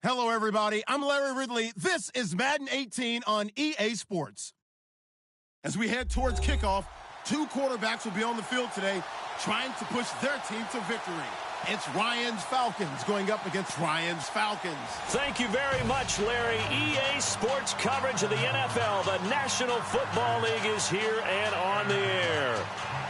Hello, everybody. I'm Larry Ridley. This is Madden 18 on EA Sports. As we head towards kickoff, two quarterbacks will be on the field today trying to push their team to victory. It's Ryan's Falcons going up against Ryan's Falcons. Thank you very much, Larry. EA Sports coverage of the NFL. The National Football League is here and on the air.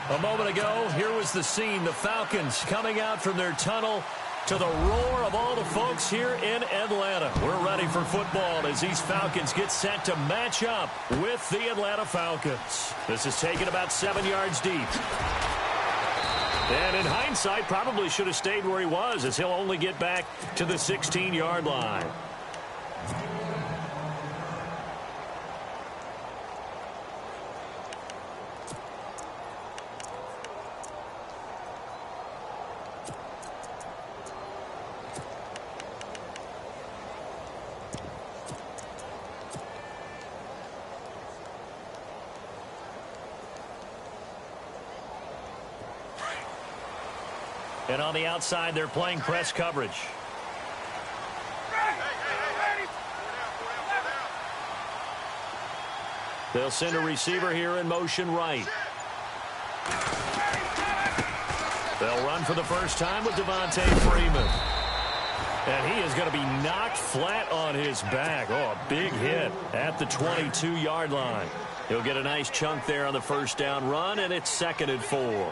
A moment ago, here was the scene. The Falcons coming out from their tunnel to the roar of all the folks here in Atlanta. We're ready for football as these Falcons get set to match up with the Atlanta Falcons. This is taken about 7 yards deep. And in hindsight, probably should have stayed where he was, as he'll only get back to the 16-yard line. And on the outside, they're playing press coverage. They'll send a receiver here in motion right. They'll run for the first time with Devontae Freeman. And he is going to be knocked flat on his back. Oh, a big hit at the 22-yard line. He'll get a nice chunk there on the first down run, and it's 2nd and 4.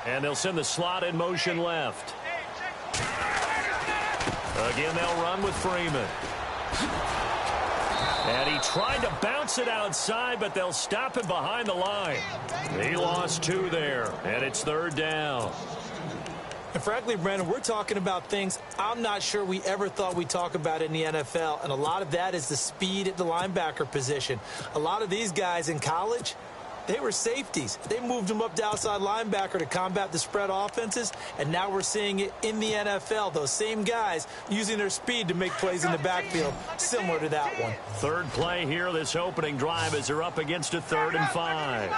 And they'll send the slot in motion left. Again, they'll run with Freeman. And he tried to bounce it outside, but they'll stop him behind the line. He lost 2 there, and it's 3rd down. And frankly, Brandon, we're talking about things I'm not sure we ever thought we'd talk about in the NFL, and a lot of that is the speed at the linebacker position. A lot of these guys in college, they were safeties. They moved them up to outside linebacker to combat the spread offenses, and now we're seeing it in the NFL. Those same guys using their speed to make plays in the backfield, similar to that one. Third play here, this opening drive, as they're up against a 3rd and 5.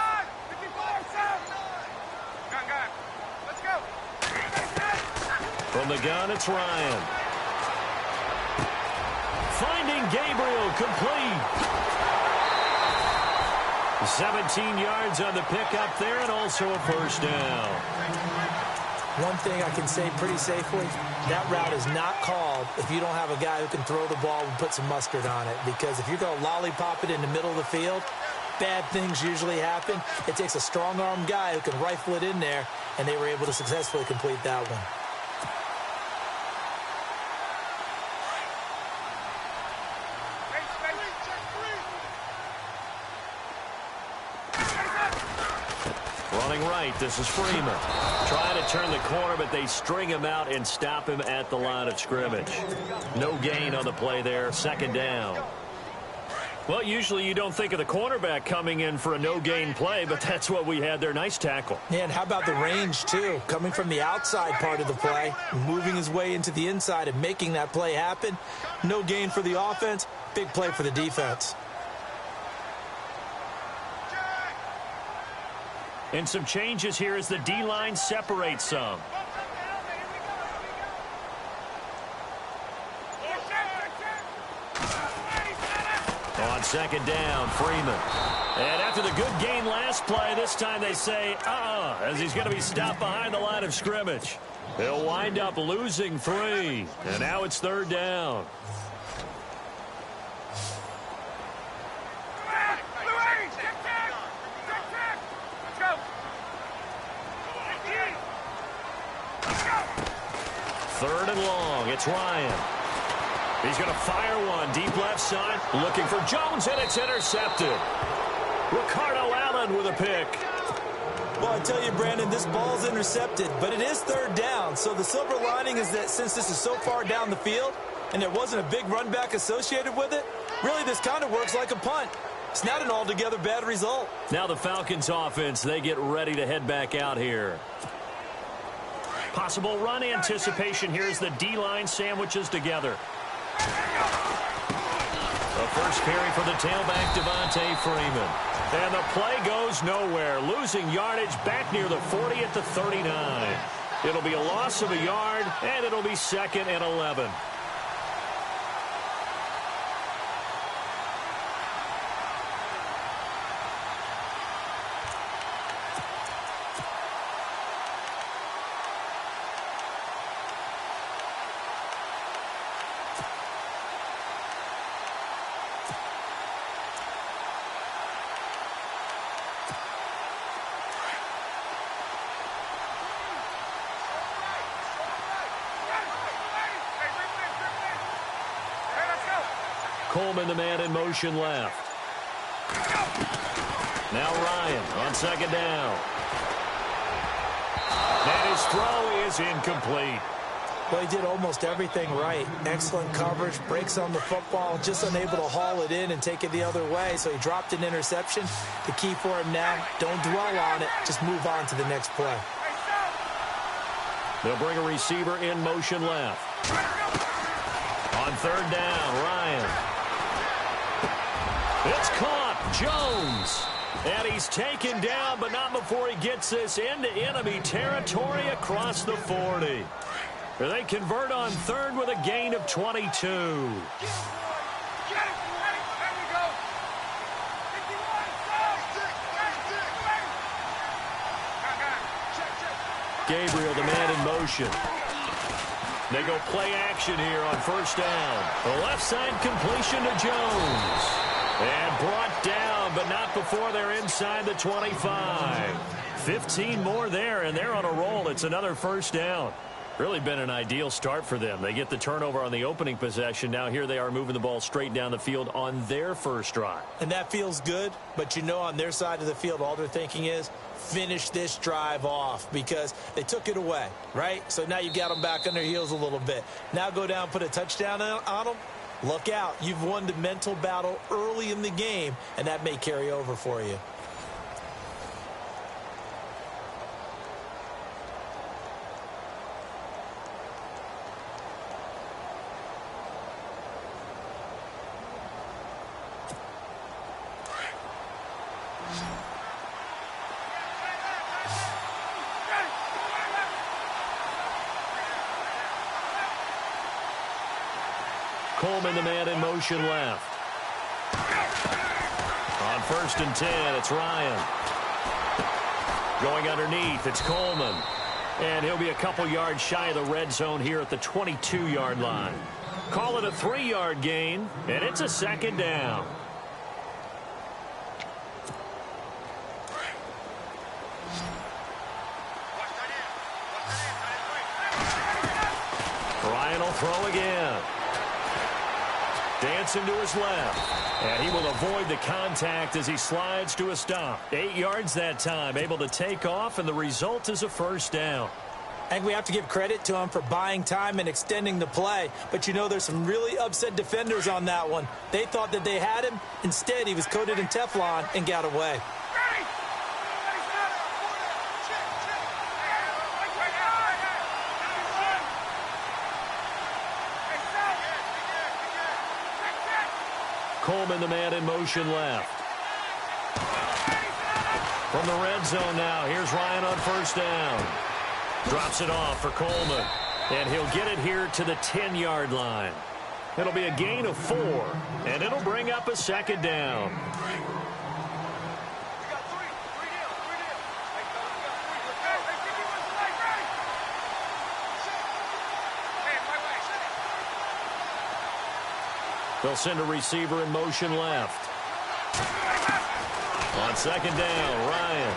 From the gun, it's Ryan. Finding Gabriel, complete. 17 yards on the pickup there, and also a first down. One thing I can say pretty safely, that route is not called if you don't have a guy who can throw the ball and put some mustard on it. Because if you're going to lollipop it in the middle of the field, bad things usually happen. It takes a strong-arm guy who can rifle it in there, and they were able to successfully complete that one. Running right, this is Freeman. Trying to turn the corner, but they string him out and stop him at the line of scrimmage. No gain on the play there, 2nd down. Well, usually you don't think of the cornerback coming in for a no-gain play, but that's what we had there. Nice tackle. Yeah, and how about the range, too? Coming from the outside part of the play, moving his way into the inside and making that play happen. No gain for the offense, big play for the defense. And some changes here as the D-line separates some. On 2nd down, Freeman. And after the good gain last play, this time they say, as he's going to be stopped behind the line of scrimmage. He'll wind up losing 3. And now it's 3rd down. Third and long, it's Ryan. He's going to fire one deep left side, looking for Jones, and it's intercepted. Ricardo Allen with a pick. Well, I tell you, Brandon, this ball's intercepted, but it is 3rd down. So the silver lining is that since this is so far down the field and there wasn't a big run back associated with it, really this kind of works like a punt. It's not an altogether bad result. Now the Falcons offense, they get ready to head back out here. Possible run anticipation here as the D-line sandwiches together. The first carry for the tailback, Devontae Freeman. And the play goes nowhere, losing yardage back near the 40 at the 39. It'll be a loss of a yard, and it'll be 2nd and 11. Coleman, the man in motion left. Now Ryan on 2nd down. And his throw is incomplete. Well, he did almost everything right. Excellent coverage, breaks on the football, just unable to haul it in and take it the other way, so he dropped an interception. The key for him now, don't dwell on it, just move on to the next play. They'll bring a receiver in motion left. On 3rd down, Ryan. It's caught. Jones. And he's taken down, but not before he gets this into enemy territory across the 40. They convert on 3rd with a gain of 22. Gabriel, the man in motion. They go play action here on 1st down. The left side completion to Jones. And brought down, but not before they're inside the 25. 15 more there, and they're on a roll. It's another 1st down. Really been an ideal start for them. They get the turnover on the opening possession. Now here they are moving the ball straight down the field on their first drive. And that feels good, but you know on their side of the field all they're thinking is finish this drive off because they took it away, right? So now you got them back on their heels a little bit. Now go down, put a touchdown on them. Look out. You've won the mental battle early in the game, and that may carry over for you. Coleman, the man in motion left. On 1st and 10, it's Ryan. Going underneath, it's Coleman. And he'll be a couple yards shy of the red zone here at the 22-yard line. Call it a 3-yard gain, and it's a 2nd down. Ryan will throw again. Dancing to his left. And he will avoid the contact as he slides to a stop. 8 yards that time, able to take off, and the result is a 1st down. I think we have to give credit to him for buying time and extending the play. But you know there's some really upset defenders on that one. They thought that they had him. Instead, he was coated in Teflon and got away. Coleman, the man in motion left. From the red zone now, here's Ryan on 1st down. Drops it off for Coleman. And he'll get it here to the 10-yard line. It'll be a gain of 4, and it'll bring up a 2nd down. They'll send a receiver in motion left. On 2nd down, Ryan.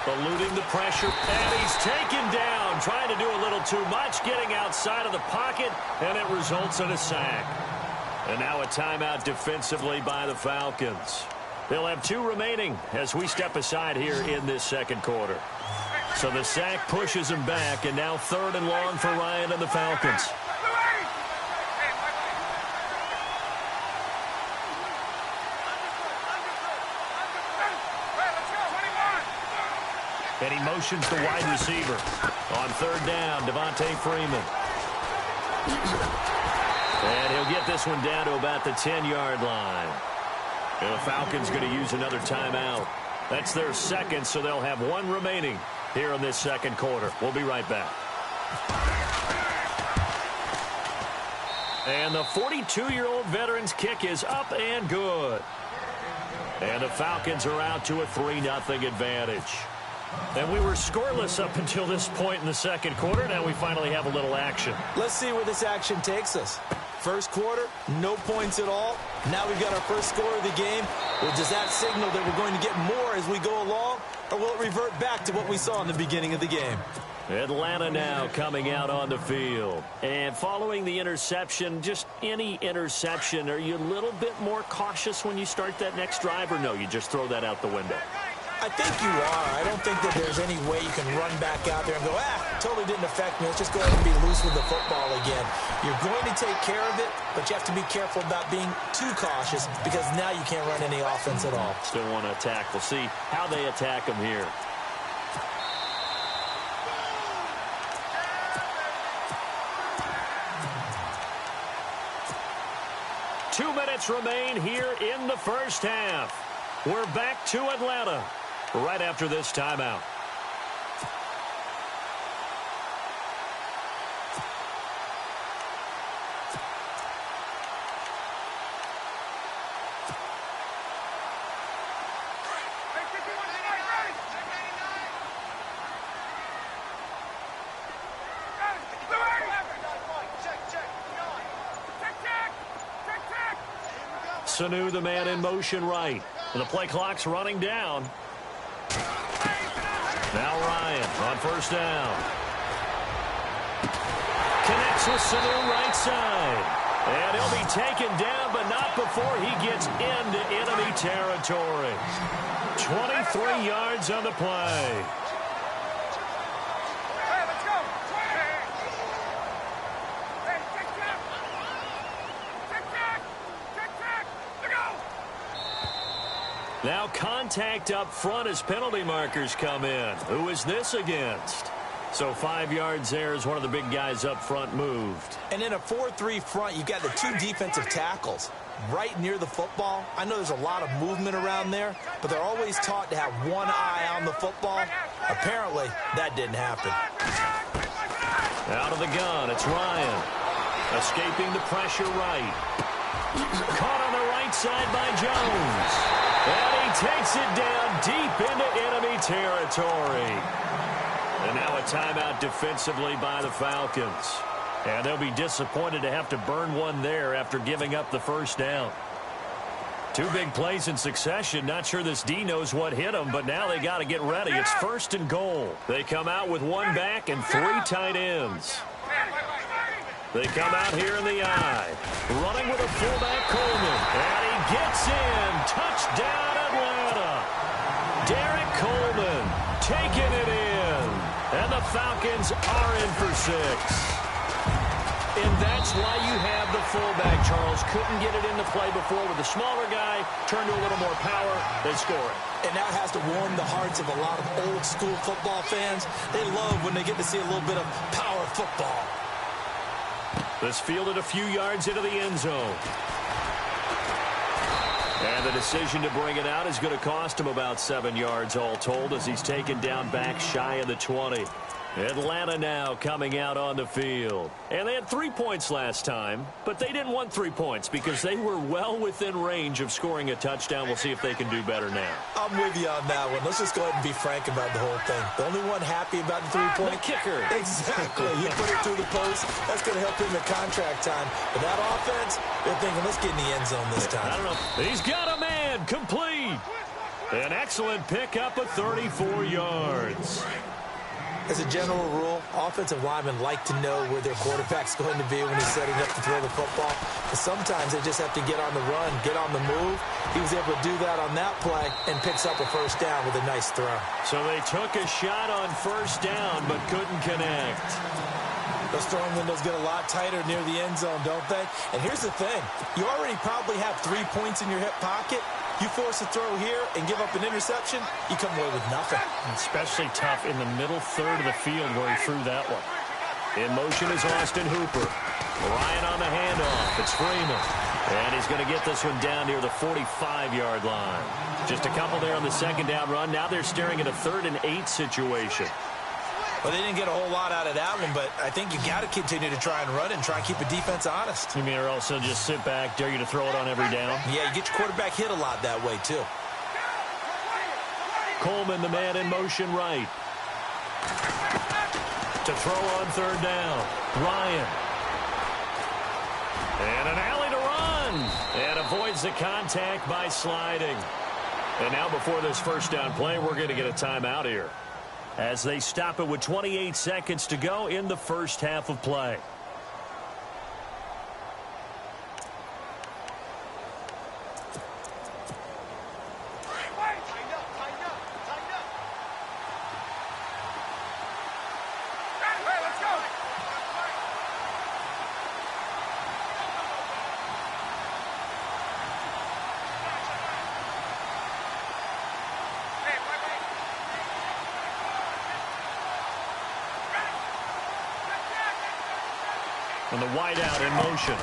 Eluding the pressure, and he's taken down. Trying to do a little too much, getting outside of the pocket, and it results in a sack. And now a timeout defensively by the Falcons. They'll have 2 remaining as we step aside here in this 2nd quarter. So the sack pushes him back, and now 3rd and long for Ryan and the Falcons. And he motions the wide receiver. On 3rd down, Devontae Freeman. And he'll get this one down to about the 10-yard line. And the Falcons going to use another timeout. That's their second, so they'll have one remaining here in this second quarter. We'll be right back. And the 42-year-old veteran's kick is up and good. And the Falcons are out to a 3-0 advantage. And we were scoreless up until this point in the second quarter. Now we finally have a little action. Let's see where this action takes us. First quarter, no points at all. Now we've got our first score of the game. Well, does that signal that we're going to get more as we go along? Or will it revert back to what we saw in the beginning of the game? Atlanta now coming out on the field. And following the interception, just any interception, are you a little bit more cautious when you start that next drive, or no, you just throw that out the window? I think you are. I don't think that there's any way you can run back out there and go, totally didn't affect me. Let's just go ahead and be loose with the football again. You're going to take care of it, but you have to be careful about being too cautious because now you can't run any offense at all. Still want to attack. We'll see how they attack them here. Two minutes remain here in the first half. We're back to Atlanta right after this timeout. Sanu, the man in motion right. And the play clock's running down. Now Ryan on first down. Connects with Sanu right side. And he'll be taken down, but not before he gets into enemy territory. 23 yards on the play. Now contact up front as penalty markers come in. Who is this against? So 5 yards there as one of the big guys up front moved. And in a 4-3 front, you've got the two defensive tackles right near the football. I know there's a lot of movement around there, but they're always taught to have one eye on the football. Apparently, that didn't happen. Out of the gun, it's Ryan. Escaping the pressure right. Caught on the right side by Jones. And he takes it down deep into enemy territory. And now a timeout defensively by the Falcons. And they'll be disappointed to have to burn one there after giving up the first down. Two big plays in succession. Not sure this D knows what hit them, but now they got to get ready. It's first and goal. They come out with one back and three tight ends. They come out here in the eye. Running with a fullback, Coleman. And he gets in. Touchdown, Atlanta. Derek Coleman taking it in. And the Falcons are in for 6. And that's why you have the fullback, Charles. Couldn't get it into play before with the smaller guy. Turned to a little more power. They score it. And that has to warm the hearts of a lot of old-school football fans. They love when they get to see a little bit of power football. This fielded a few yards into the end zone. And the decision to bring it out is going to cost him about 7 yards all told as he's taken down back shy of the 20. Atlanta now coming out on the field. And they had 3 points last time, but they didn't want 3 points because they were well within range of scoring a touchdown. We'll see if they can do better now. I'm with you on that one. Let's just go ahead and be frank about the whole thing. The only one happy about the 3-point kicker. Exactly. You put it through the post. That's going to help him in contract time. But that offense, they're thinking, let's get in the end zone this time. I don't know. He's got a man. Complete. An excellent pickup of 34 yards. As a general rule, offensive linemen like to know where their quarterback's going to be when he's setting up to throw the football. But sometimes they just have to get on the run, get on the move. He was able to do that on that play and picks up a first down with a nice throw. So they took a shot on first down but couldn't connect. Those throwing windows get a lot tighter near the end zone, don't they? And here's the thing. You already probably have 3 points in your hip pocket. You force a throw here and give up an interception, you come away with nothing. Especially tough in the middle third of the field where he threw that one. In motion is Austin Hooper. Ryan on the handoff. It's Freeman. And he's going to get this one down near the 45-yard line. Just a couple there on the second down run. Now they're staring at a 3rd and 8 situation. Well, they didn't get a whole lot out of that one, but I think you got to continue to try and run it and try and keep the defense honest. You mean or also just sit back, dare you to throw it on every down? Yeah, you get your quarterback hit a lot that way, too. Coleman, the man in motion right. To throw on 3rd down. Ryan. And an alley to run. And avoids the contact by sliding. And now before this first down play, we're going to get a timeout here, as they stop it with 28 seconds to go in the first half of play. And the wideout in motion.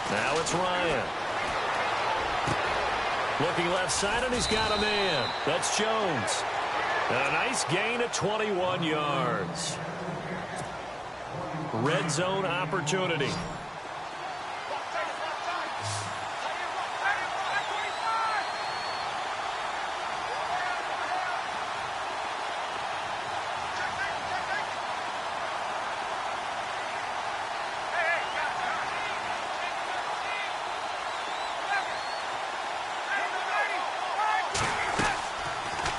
Now it's Ryan. Looking left side, and he's got a man. That's Jones. And a nice gain of 21 yards. Red zone opportunity.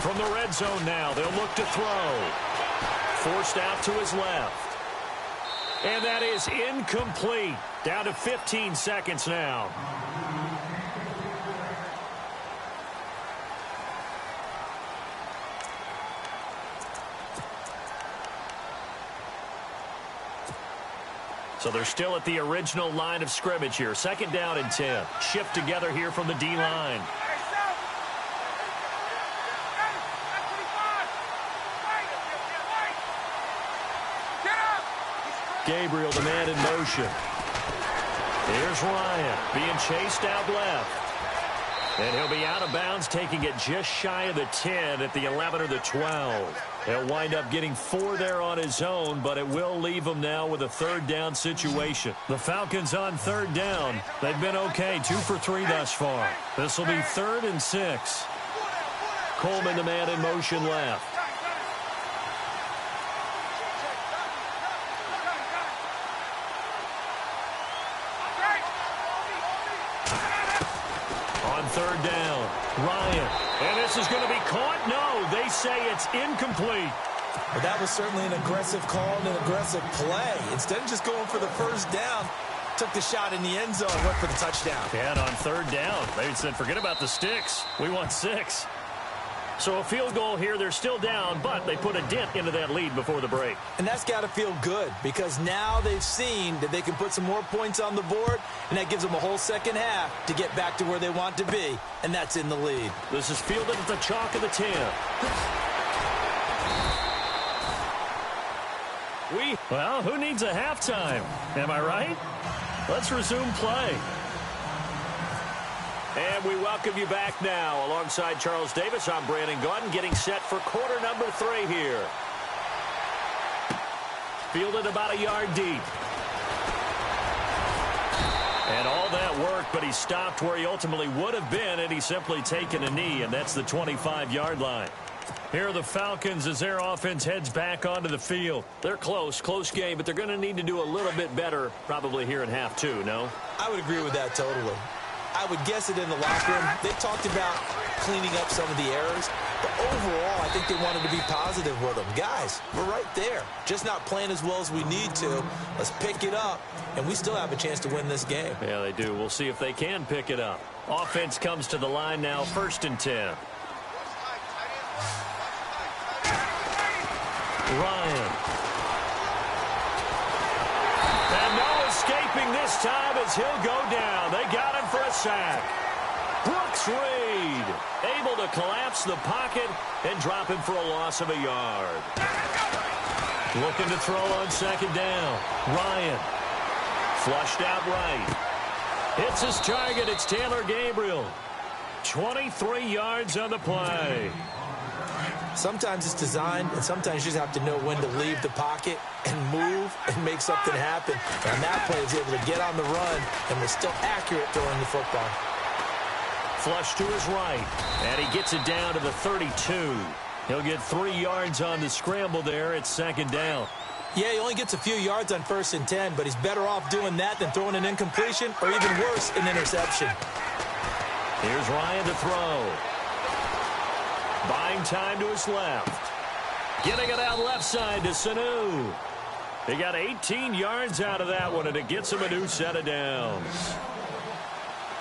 From the red zone now, they'll look to throw. Forced out to his left. And that is incomplete. Down to 15 seconds now. So they're still at the original line of scrimmage here. 2nd down and 10. Shift together here from the D-line. Gabriel, the man in motion. Here's Ryan being chased out left. And he'll be out of bounds, taking it just shy of the 10 at the 11 or the 12. He'll wind up getting 4 there on his own, but it will leave him now with a 3rd down situation. The Falcons on 3rd down. They've been okay, 2 for 3 thus far. This will be 3rd and 6. Coleman, the man in motion left. On 3rd down, Ryan. And this is going to be caught? No, they say it's incomplete. Well, that was certainly an aggressive call and an aggressive play. Instead of just going for the first down, took the shot in the end zone, went for the touchdown. Yeah, and on 3rd down, they said, forget about the sticks. We want 6. So a field goal here. They're still down, but they put a dent into that lead before the break. And that's got to feel good, because now they've seen that they can put some more points on the board, and that gives them a whole second half to get back to where they want to be, and that's in the lead. This is fielded at the chalk of the 10. Well, who needs a halftime? Am I right? Let's resume play. And we welcome you back now. Alongside Charles Davis, I'm Brandon Gaudin, getting set for quarter number 3 here. Fielded about a yard deep. And all that work, but he stopped where he ultimately would have been had he simply taken a knee, and that's the 25-yard line. Here are the Falcons as their offense heads back onto the field. They're close game, but they're going to need to do a little bit better probably here in half 2, no? I would agree with that totally. I would guess it in the locker room. They talked about cleaning up some of the errors, but overall, I think they wanted to be positive with them. Guys, we're right there. Just not playing as well as we need to. Let's pick it up, and we still have a chance to win this game. Yeah, they do. We'll see if they can pick it up. Offense comes to the line now, 1st and 10. Ryan. And no escaping this time as he'll go down. They got him for a sack. Brooks Reed able to collapse the pocket and drop him for a loss of a yard. Looking to throw on 2nd down. Ryan. Flushed out right. Hits his target. It's Taylor Gabriel. 23 yards on the play. Sometimes it's designed, and sometimes you just have to know when to leave the pocket and move and make something happen. And that play is able to get on the run and was still accurate throwing the football. Flush to his right, and he gets it down to the 32. He'll get 3 yards on the scramble there. It's second down. Yeah, he only gets a few yards on 1st and 10, but he's better off doing that than throwing an incompletion or even worse, an interception. Here's Ryan to throw. Buying time to his left. Getting it out left side to Sanu. He got 18 yards out of that one, and it gets him a new set of downs.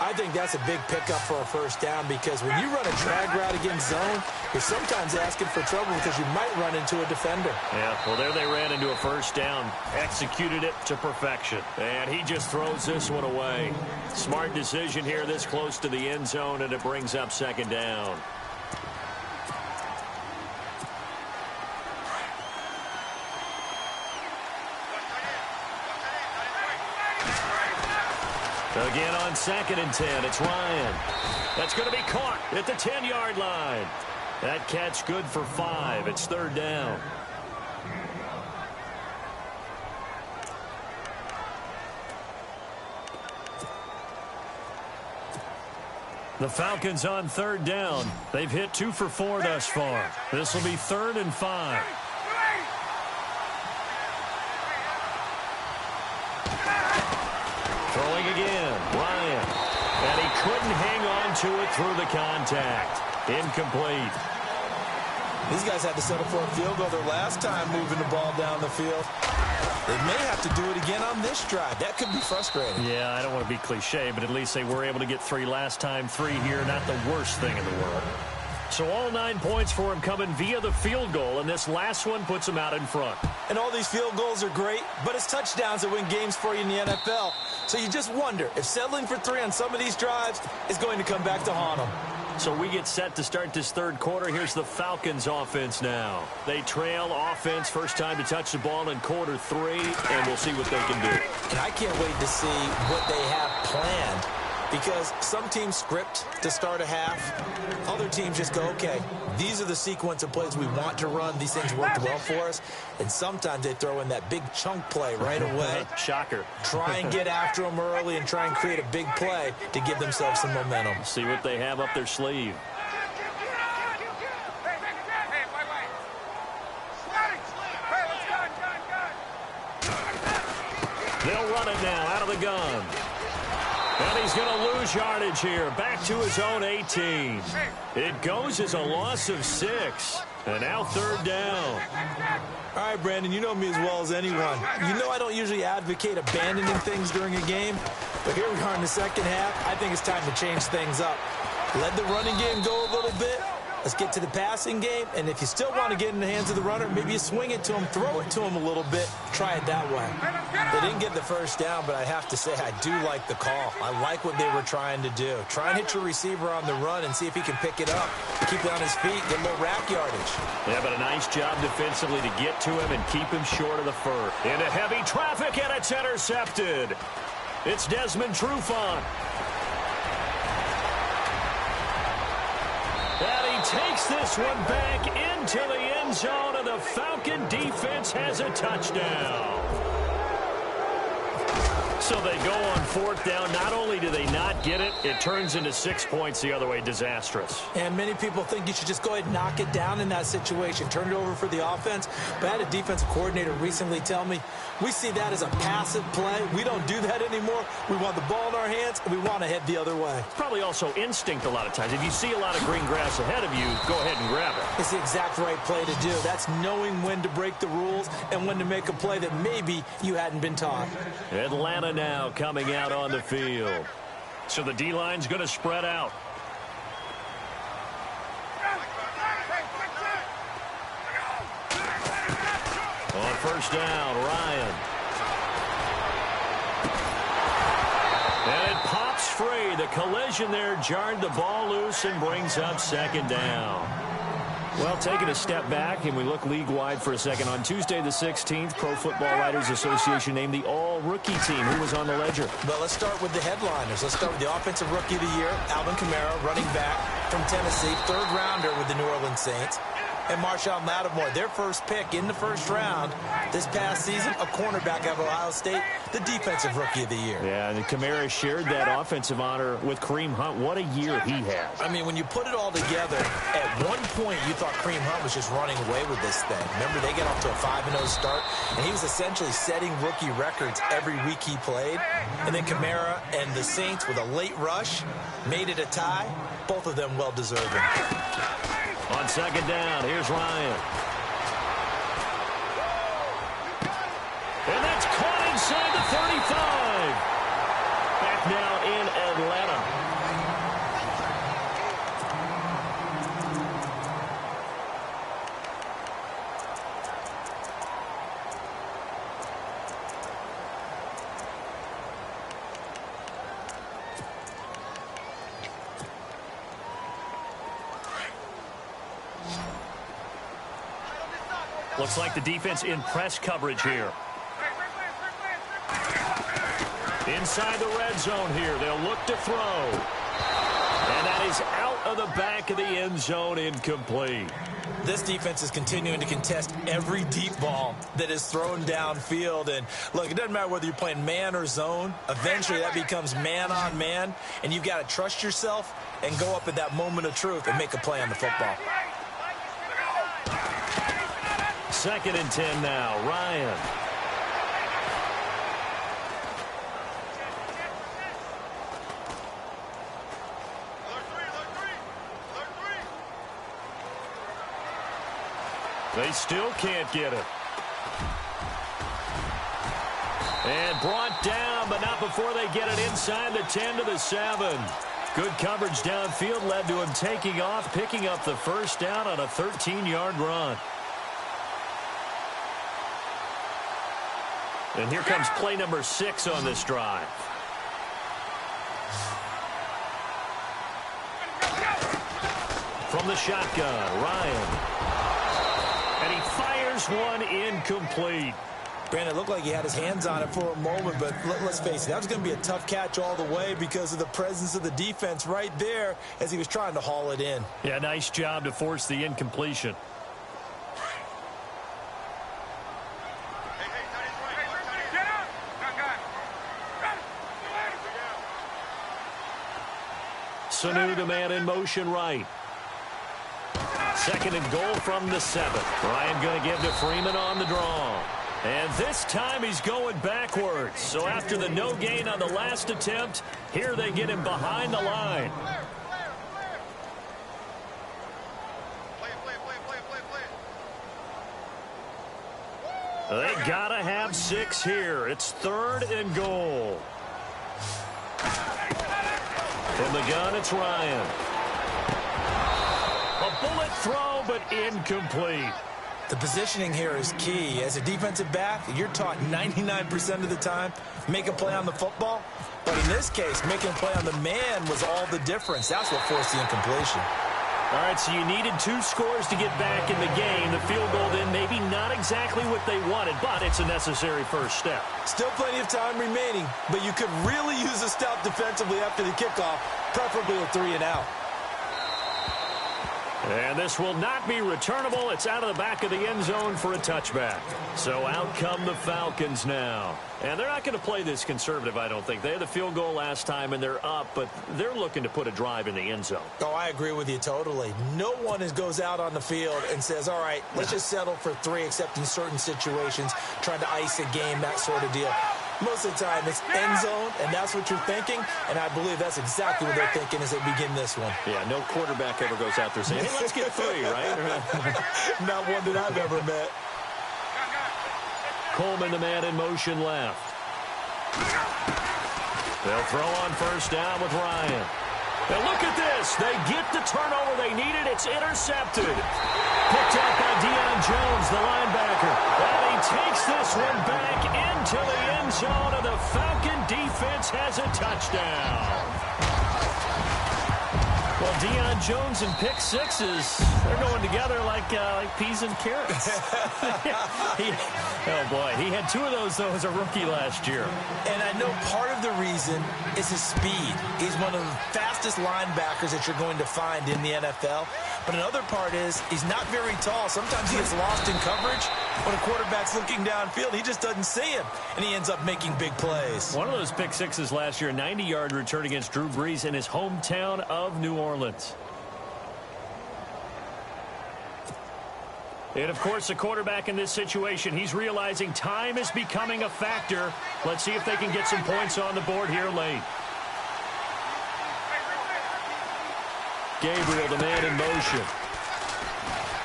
I think that's a big pickup for a first down because when you run a drag route against zone, you're sometimes asking for trouble because you might run into a defender. Yeah, well, there they ran into a first down. Executed it to perfection. And he just throws this one away. Smart decision here this close to the end zone, and it brings up second down. Again on 2nd and 10, it's Ryan. That's going to be caught at the 10-yard line. That catch good for 5. It's third down. The Falcons on third down. They've hit 2 for 4 thus far. This will be 3rd and 5. Throwing again, Ryan. And he couldn't hang on to it through the contact. Incomplete. These guys had to settle for a field goal their last time moving the ball down the field. They may have to do it again on this drive. That could be frustrating. Yeah, I don't want to be cliche, but at least they were able to get 3 last time. 3 here, not the worst thing in the world. So all 9 points for him coming via the field goal, and this last one puts him out in front. And all these field goals are great, but it's touchdowns that win games for you in the NFL. So you just wonder if settling for 3 on some of these drives is going to come back to haunt them. So we get set to start this third quarter. Here's the Falcons offense now. They trail offense, first time to touch the ball in quarter 3, and we'll see what they can do. And I can't wait to see what they have planned. Because some teams script to start a half. Other teams just go, okay, these are the sequence of plays we want to run. These things worked well for us. And sometimes they throw in that big chunk play right away. Shocker. Try and get after them early and try and create a big play to give themselves some momentum. See what they have up their sleeve. They'll run it now out of the gun. And he's going to lose yardage here. Back to his own 18. It goes as a loss of 6. And now third down. All right, Brandon, you know me as well as anyone. You know I don't usually advocate abandoning things during a game. But here we are in the second half. I think it's time to change things up. Let the running game go a little bit. Let's get to the passing game. And if you still want to get in the hands of the runner, maybe you swing it to him, throw it to him a little bit. Try it that way. They didn't get the first down, but I have to say I do like the call. I like what they were trying to do. Try and hit your receiver on the run and see if he can pick it up. Keep it on his feet, get a little rack yardage. Yeah, but a nice job defensively to get to him and keep him short of the first. Into heavy traffic, and it's intercepted. It's Desmond Trufant. And he takes this one back into the end zone, and the Falcon defense has a touchdown. So they go on fourth down. Not only do they not get it, it turns into 6 points the other way. Disastrous. And many people think you should just go ahead and knock it down in that situation. Turn it over for the offense. But I had a defensive coordinator recently tell me, we see that as a passive play. We don't do that anymore. We want the ball in our hands, and we want to head the other way. Probably also instinct a lot of times. If you see a lot of green grass ahead of you, go ahead and grab it. It's the exact right play to do. That's knowing when to break the rules and when to make a play that maybe you hadn't been taught. Atlanta now coming out on the field. So the D-line's going to spread out. On first down, Ryan. And it pops free. The collision there jarred the ball loose and brings up second down. Well, taking a step back, and we look league-wide for a second. On Tuesday the 16th, Pro Football Writers Association named the all-rookie team. Who was on the ledger? Well, let's start with the headliners. Let's start with the Offensive Rookie of the Year, Alvin Kamara, running back from Tennessee, third-rounder with the New Orleans Saints. And Marshawn Lattimore, their first pick in the first round this past season, a cornerback out of Ohio State, the Defensive Rookie of the Year. Yeah, and Kamara shared that offensive honor with Kareem Hunt. What a year he has. I mean, when you put it all together, at one point you thought Kareem Hunt was just running away with this thing. Remember, they got off to a 5-0 start, and he was essentially setting rookie records every week he played. And then Kamara and the Saints with a late rush made it a tie. Both of them well-deserving. On second down, here's Ryan. And that's caught inside the 35. Back now in Atlanta. Looks like the defense in press coverage here. Inside the red zone here. They'll look to throw. And that is out of the back of the end zone, incomplete. This defense is continuing to contest every deep ball that is thrown downfield. And, look, it doesn't matter whether you're playing man or zone. Eventually, that becomes man-on-man. And you've got to trust yourself and go up at that moment of truth and make a play on the football. Second and 10 now. Ryan. They still can't get it. And brought down, but not before they get it inside the 10 to the 7. Good coverage downfield led to him taking off, picking up the first down on a 13-yard run. And here comes play number 6 on this drive. From the shotgun, Ryan. And he fires one incomplete. Brandon, it looked like he had his hands on it for a moment, but let's face it, that was going to be a tough catch all the way because of the presence of the defense right there as he was trying to haul it in. Yeah, nice job to force the incompletion. Sanu, the man in motion right. Second and goal from the 7. Ryan going to give to Freeman on the draw. And this time he's going backwards. So after the no gain on the last attempt, here they get him behind the line. They got to have 6 here. It's third and goal. From the gun, it's Ryan. A bullet throw, but incomplete. The positioning here is key. As a defensive back, you're taught 99% of the time, make a play on the football. But in this case, making a play on the man was all the difference. That's what forced the incompletion. All right, so you needed 2 scores to get back in the game. The field goal then maybe not exactly what they wanted, but it's a necessary first step. Still plenty of time remaining, but you could really use a stop defensively after the kickoff, preferably a 3-and-out. And this will not be returnable. It's out of the back of the end zone for a touchback. So out come the Falcons now. And they're not going to play this conservative, I don't think. They had the field goal last time, and they're up, but they're looking to put a drive in the end zone. Oh, I agree with you totally. No one goes out on the field and says, all right, let's just settle for 3, except in certain situations, trying to ice a game, that sort of deal. Most of the time, it's end zone, and that's what you're thinking, and I believe that's exactly what they're thinking as they begin this one. Yeah, no quarterback ever goes out there saying, hey, let's get 3, right? Not one that I've ever met. Coleman, the man in motion left. They'll throw on first down with Ryan. And look at this. They get the turnover they needed. It's intercepted. Picked up by Deion Jones, the linebacker. And he takes this one back into the end zone, and the Falcon defense has a touchdown. Well, Deion Jones and pick sixes, they're going together like peas and carrots. Oh, boy. He had 2 of those, though, as a rookie last year. And I know part of the reason is his speed. He's one of the fastest linebackers that you're going to find in the NFL. But another part is he's not very tall. Sometimes he gets lost in coverage. When a quarterback's looking downfield, he just doesn't see him, and he ends up making big plays. One of those pick sixes last year, a 90-yard return against Drew Brees in his hometown of New Orleans. And, of course, the quarterback in this situation, he's realizing time is becoming a factor. Let's see if they can get some points on the board here late. Gabriel, the man in motion.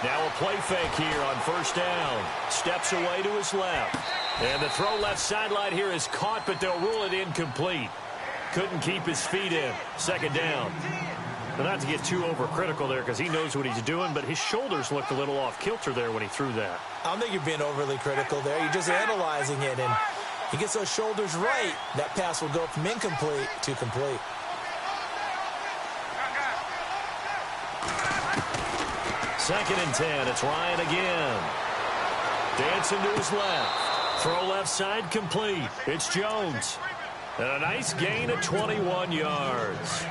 Now a play fake here on first down. Steps away to his left. And the throw left sideline here is caught, but they'll rule it incomplete. Couldn't keep his feet in. Second down. But not to get too overcritical there because he knows what he's doing, but his shoulders looked a little off kilter there when he threw that. I don't think you're being overly critical there. You're just analyzing it, and he gets those shoulders right. That pass will go from incomplete to complete. Second and 10. It's Ryan again. Dancing to his left. Throw left side complete. It's Jones. And a nice gain of 21 yards.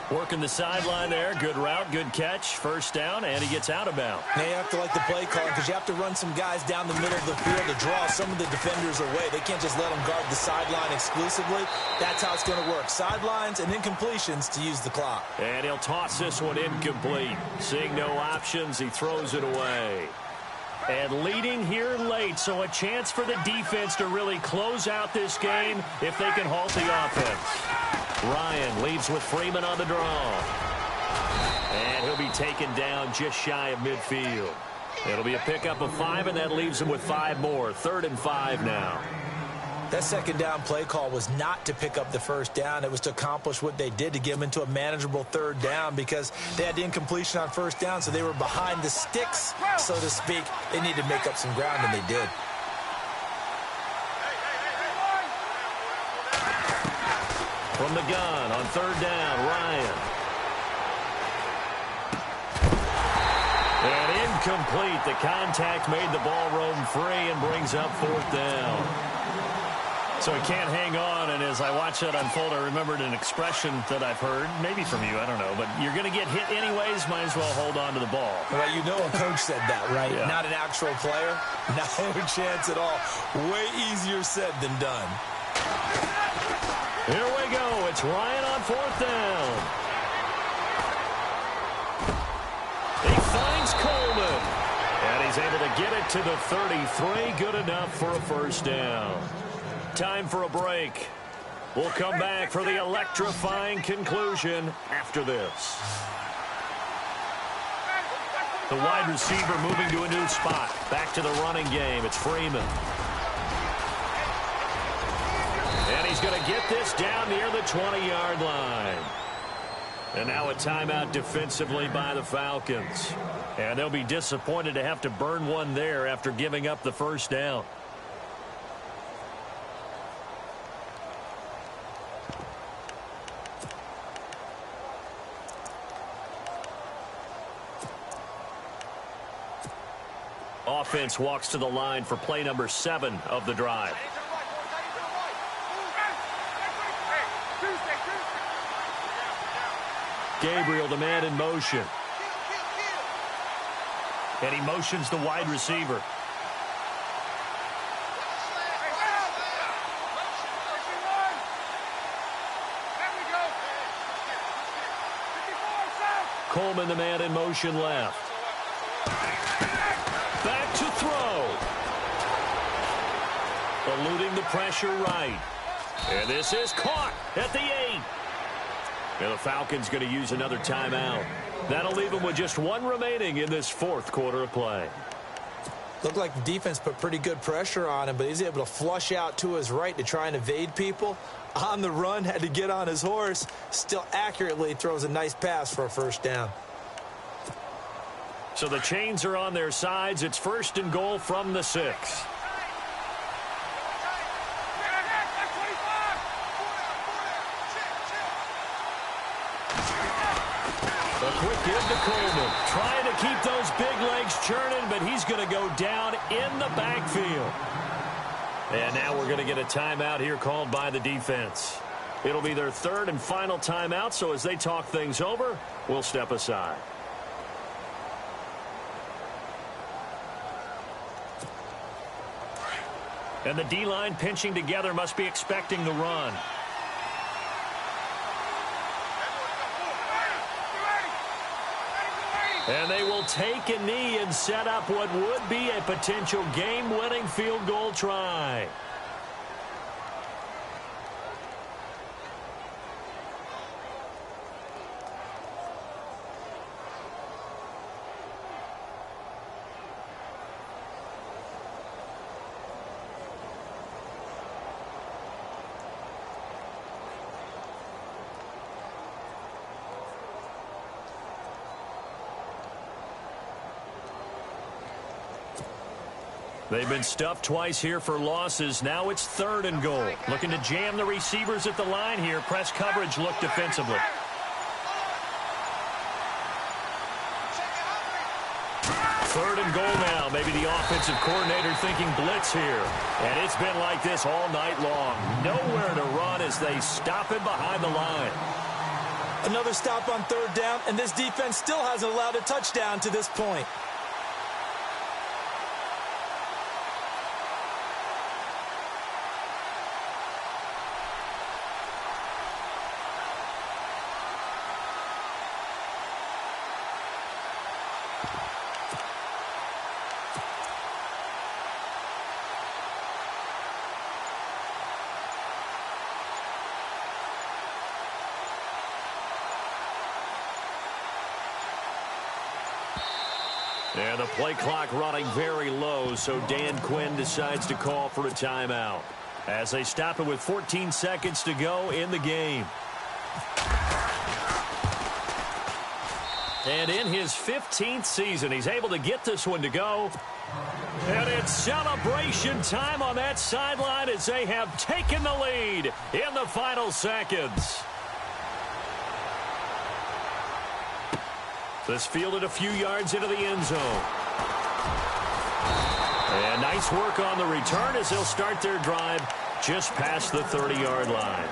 Working the sideline there. Good route, good catch. First down, and he gets out of bounds. Now you have to like the play call because you have to run some guys down the middle of the field to draw some of the defenders away. They can't just let them guard the sideline exclusively. That's how it's going to work. Sidelines and incompletions to use the clock. And he'll toss this one incomplete. Seeing no options, he throws it away. And leading here late, so a chance for the defense to really close out this game if they can halt the offense. Ryan leads with Freeman on the draw. And he'll be taken down just shy of midfield. It'll be a pickup of 5, and that leaves him with 5 more. 3rd and 5 now. That second down play call was not to pick up the first down. It was to accomplish what they did to get them into a manageable 3rd down because they had the incompletion on first down, so they were behind the sticks, so to speak. They needed to make up some ground, and they did. From the gun on 3rd down, Ryan. And incomplete. The contact made the ball roam free and brings up 4th down. So he can't hang on, and as I watch that unfold, I remembered an expression that I've heard, maybe from you, I don't know, but you're going to get hit anyways, might as well hold on to the ball. Well, you know a coach said that, right? Yeah. Not an actual player. No chance at all. Way easier said than done. Here we go. It's Ryan on 4th down. He finds Coleman, and he's able to get it to the 33. Good enough for a first down. Time for a break. We'll come back for the electrifying conclusion after this. The wide receiver moving to a new spot. Back to the running game. It's Freeman. And he's going to get this down near the 20-yard line. And now a timeout defensively by the Falcons. And they'll be disappointed to have to burn one there after giving up the first down. Offense walks to the line for play number 7 of the drive. Gabriel, the man in motion. And he motions the wide receiver. Coleman, the man in motion left. Back to throw. Eluding the pressure right. And this is caught at the 8. And the Falcons going to use another timeout. That'll leave them with just 1 remaining in this 4th quarter of play. Looked like the defense put pretty good pressure on him, but he's able to flush out to his right to try and evade people. On the run, had to get on his horse. Still accurately throws a nice pass for a first down. So the chains are on their sides. It's 1st and goal from the 6. A quick give to Coleman. Trying to keep those big legs churning, but he's going to go down in the backfield. And now we're going to get a timeout here called by the defense. It'll be their third and final timeout, so as they talk things over, we'll step aside. And the D-line pinching together must be expecting the run. And they will take a knee and set up what would be a potential game-winning field goal try. They've been stuffed twice here for losses. Now it's 3rd and goal. Looking to jam the receivers at the line here. Press coverage look defensively. 3rd and goal now. Maybe the offensive coordinator thinking blitz here. And it's been like this all night long. Nowhere to run as they stop it behind the line. Another stop on 3rd down, and this defense still hasn't allowed a touchdown to this point. And the play clock running very low, so Dan Quinn decides to call for a timeout as they stop it with 14 seconds to go in the game. And in his 15th season, he's able to get this one to go. And it's celebration time on that sideline as they have taken the lead in the final seconds. This fielded a few yards into the end zone. And nice work on the return as they'll start their drive just past the 30-yard line.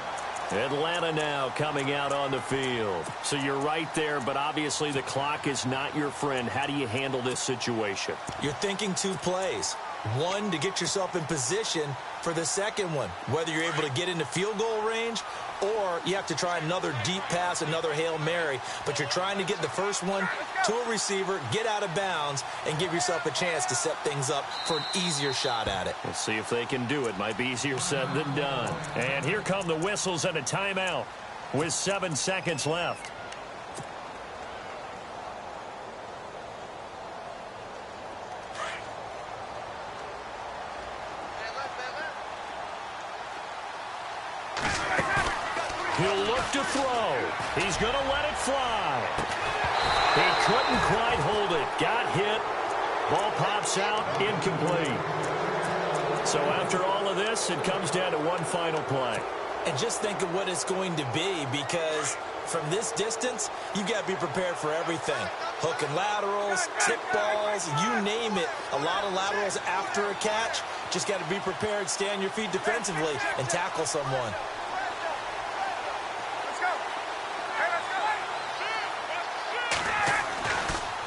Atlanta now coming out on the field. So you're right there, but obviously the clock is not your friend. How do you handle this situation? You're thinking 2 plays. One, to get yourself in position for the second one, whether you're able to get into field goal range or you have to try another deep pass, another Hail Mary. But you're trying to get the first one to a receiver, get out of bounds, and give yourself a chance to set things up for an easier shot at it. We'll see if they can do it. Might be easier said than done. And here come the whistles and a timeout with 7 seconds left. He'll look to throw. He's going to let it fly. He couldn't quite hold it. Got hit. Ball pops out. Incomplete. So after all of this, it comes down to one final play. And just think of what it's going to be, because from this distance, you've got to be prepared for everything. Hook and laterals, tip balls, you name it. A lot of laterals after a catch. Just got to be prepared, stay on your feet defensively, and tackle someone.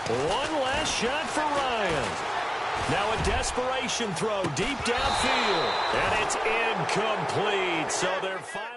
One last shot for Ryan. Now a desperation throw deep downfield. And it's incomplete. So they're finally